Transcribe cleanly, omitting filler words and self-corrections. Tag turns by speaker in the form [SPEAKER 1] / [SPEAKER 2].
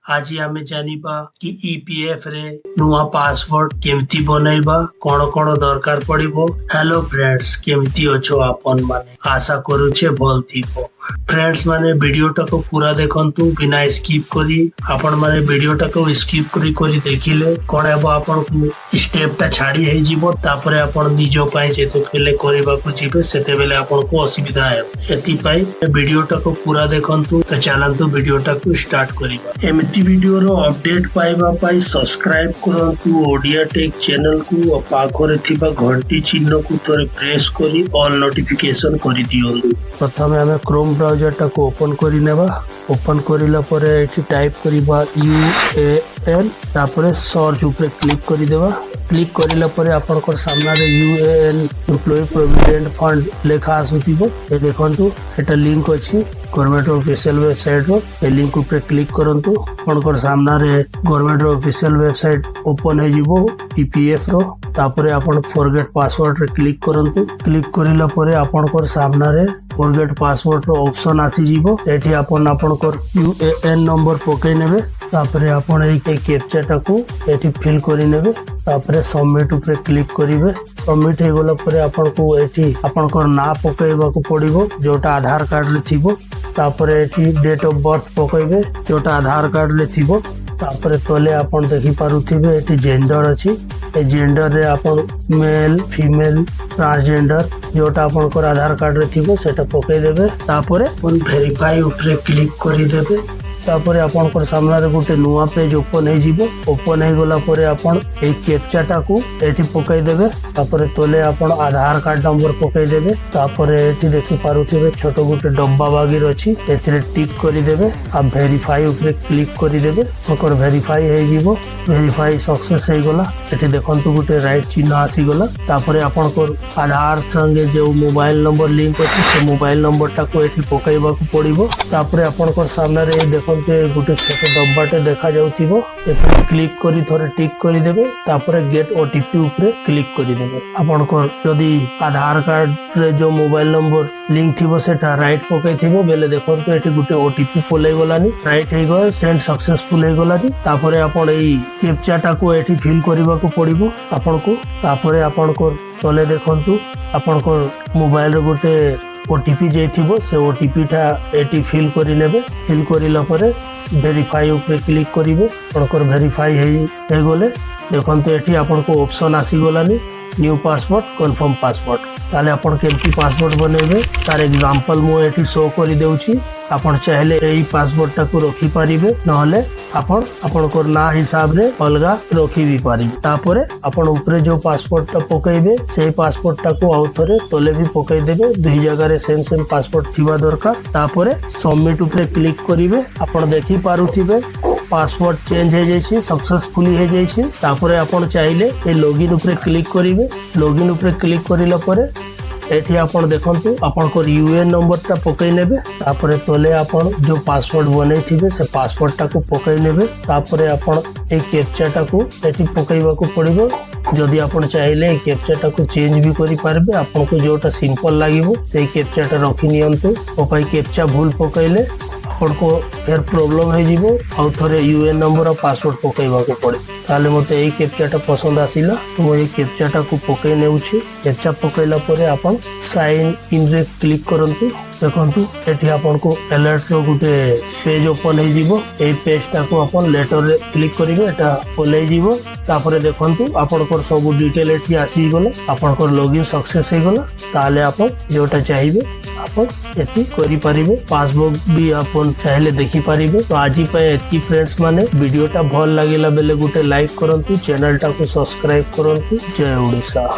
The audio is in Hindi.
[SPEAKER 1] आज आमे जानिबा कि ईपीएफ रे नुआ पासवर्ड केमती बनैबा कोन कोन दरकार पड़िबो। हेलो फ्रेंड्स, केमती अछो आपन माने? आशा करूछे भल थिबो। फ्रेंड्स माने वीडियोटा को पूरा देखंतु बिना स्किप करी। आपण माने वीडियोटा को स्किप करी करी देखिले कोन हेबो आपण को स्टेपटा छाडी हे जिवो। तापरे आपण निजो पाए जेते पहिले करबा को जिवे सेते बेले आपण को असुविधा हे। एति पाई वीडियोटा को पूरा देखंतु। तो चलंतु वीडियोटा को स्टार्ट करिबा। एमिति वीडियो रो अपडेट पाइबा पाई सब्सक्राइब करंतु ओडिया टेक चैनल को और पाखरे थिबा घंटी चिन्ह को थोरे प्रेस करी ऑल नोटिफिकेशन करि दियंतु। प्रथमे हमें क्रोम ब्राउजर टा को ओपन करि नेबा। ओपन करिला परे एठी टाइप करिबा UAN, तापरे सर्च ऊपर क्लिक करि देबा। क्लिक करिला परे आपनकर सामना रे UAN एम्प्लॉय प्रोविडेंट फंड लेखा आसुतिबो। ए देखंतु एटा लिंक अछि गवर्नमेंट ऑफिशियल वेबसाइट रो। ए लिंक ऊपर क्लिक करंतु। आपनकर सामना रे गवर्नमेंट ऑफिशियल वेबसाइट ओपन हे जिवो ईपीएफ रो। तापरे आपण फॉरगेट पासवर्ड रे क्लिक करंतु। क्लिक करिला परे आपनकर सामना रे फॉरगेट पासवर्ड रो ऑप्शन आसी जिवो। एठी आपण आपनकर UAN नंबर पकई नेबे। तापरे आपण ए कैप्चा टाकू एठी फिल करि नेबे। तापरे सबमिट ऊपर क्लिक करिवे। सबमिट हे गोला परे आपण को एठी आपनकर ना पकईबा को पड़िबो जोटा आधार कार्ड रे थिबो। तापरे एठी डेट ऑफ बर्थ पकईबे जोटा आधार कार्ड रे थिबो। तापरे तले आपण देखि पारुथिबे एठी जेंडर अछि। ए जेंडर रे आपण मेल फीमेल ट्रांसजेंडर जोटा आपनकर आधार कार्ड रे थिबो सेटा पकई देबे। तापरे अपन वेरीफाई ऊपर क्लिक करि देबे। तापरे आपनकर सामना रे गोटे नुआ पेज ओपन हे जिवो। ओपन हे गोला परे आपण ए कैप्चा टाकू एठी पकई देबे। तापरे तले आपण आधार कार्ड नंबर पकई देबे। तापरे एठी देखि पारुथिबे छोटो गोटे डब्बा बागीर अछि, एथिरे टिक करि देबे। आ वेरीफाई ऊपर क्लिक करि देबे। ओकर वेरीफाई हे जिवो। वेरीफाई सक्सेस हे गोला। एठी देखंतु गोटे राइट चिन्ह आसी गोला। तापरे आपनकर आधार संगे जो मोबाइल नंबर लिंक अछि से मोबाइल नंबर टाको एठी पकईबा को पड़िबो। तापरे आपनकर सामना रे देखंतु गोटे छोटो डब्बाटे देखा जाउथिबो। एथे क्लिक करी थोरे टिक करि देबे। तापरे गेट ओटीपी ऊपर क्लिक करि देबे। आपनकर जदी आधार कार्ड रे जो मोबाइल नंबर लिंक थिबो सेटा राइट पकई थिबो बेले देखंतु एठी गोटे ओटीपी पलै गलानी। राइट हे गय सेंड सक्सेसफुल हे गलानी। तापरे आपण एई कैप्चा टाको एठी फिल करबा को पड़िबो आपनको। तापरे आपनकर तले देखंतु आपनकर मोबाइल रे गोटे ओटीपी जे थिबो से ओटीपी टा एटी फिल करि नेबे। फिल करिला परे वेरीफाई ऊपर क्लिक करिवे। आपनकर वेरीफाई हे गोले देखंतु एठी आपनको ऑप्शन आसी गलानी न्यू पासवर्ड कन्फर्म पासवर्ड। ताले आपण केमती पासवर्ड बनेबे तार एग्जांपल मो एठी शो करि देउची। आपण चाहेले एई पासवर्ड टाको रखि पारिबे, नहले आपण आपनकर ना हिसाब रे अलगा रखि भी पारिबे। तापरे आपण ऊपर जो पासवर्ड टा पकईबे सेई पासवर्ड टाको आउ थरे तले भी पकई देबे। दुई जगह रे सेम सेम पासवर्ड थिबा दरकार। तापरे सबमिट ऊपर क्लिक करिवे। आपण देखि पारुथिबे पासवर्ड चेंज हे जायछि, सक्सेसफुली हे जायछि। तापरे आपण चाहिले ए लॉगिन ऊपर क्लिक करिवे। लॉगिन ऊपर क्लिक करिला परे एठी आपण देखंतु आपनकर UAN नंबर टा पकई नेबे। तापरे तले आपण जो पासवर्ड बनै थिबे से पासवर्ड टाको पकई नेबे। तापरे आपण ए कैप्चा टाको एठी पकईबा को पड़िबो। जदि आपण चाहिले ए कैप्चा टाको चेंज भी करि पारबे। आपनको जोटा सिंपल लागिबो सेई कैप्चा टा रखि नियंतु। ओपाई कैप्चा भूल पकईले आपनको फिर प्रॉब्लम हे जिवो। आउ थरे UAN नंबर और पासवर्ड पकईबा को पड़े। ताले मते एई कैप्चा टा पसंद आसिला तो एई कैप्चा टा को पकई नेउछि। कैप्चा पकईला परे आपण साइन इन रे क्लिक करंतु। देखंतु एठी आपनको अलर्ट रो गुटे पेज ओपन हे जिवो। एई पेज टा को आपण लेटर रे क्लिक करिवे, एटा खोलै जिवो। तापरे देखंतु आपनकर सब डिटेल एठी आसी गला। आपनकर लॉगिन सक्सेस हे गला। ताले आपण जोटा चाहिबे आपण एती करि पारिबे। पासबुक भी आपण चाहिले देखि पारिबे। तो आजि पय एती फ्रेंड्स माने वीडियोटा भल लागिला बेले गुटे लाइक करंतु, चैनल टा को सब्सक्राइब करंतु। जय ओडिशा।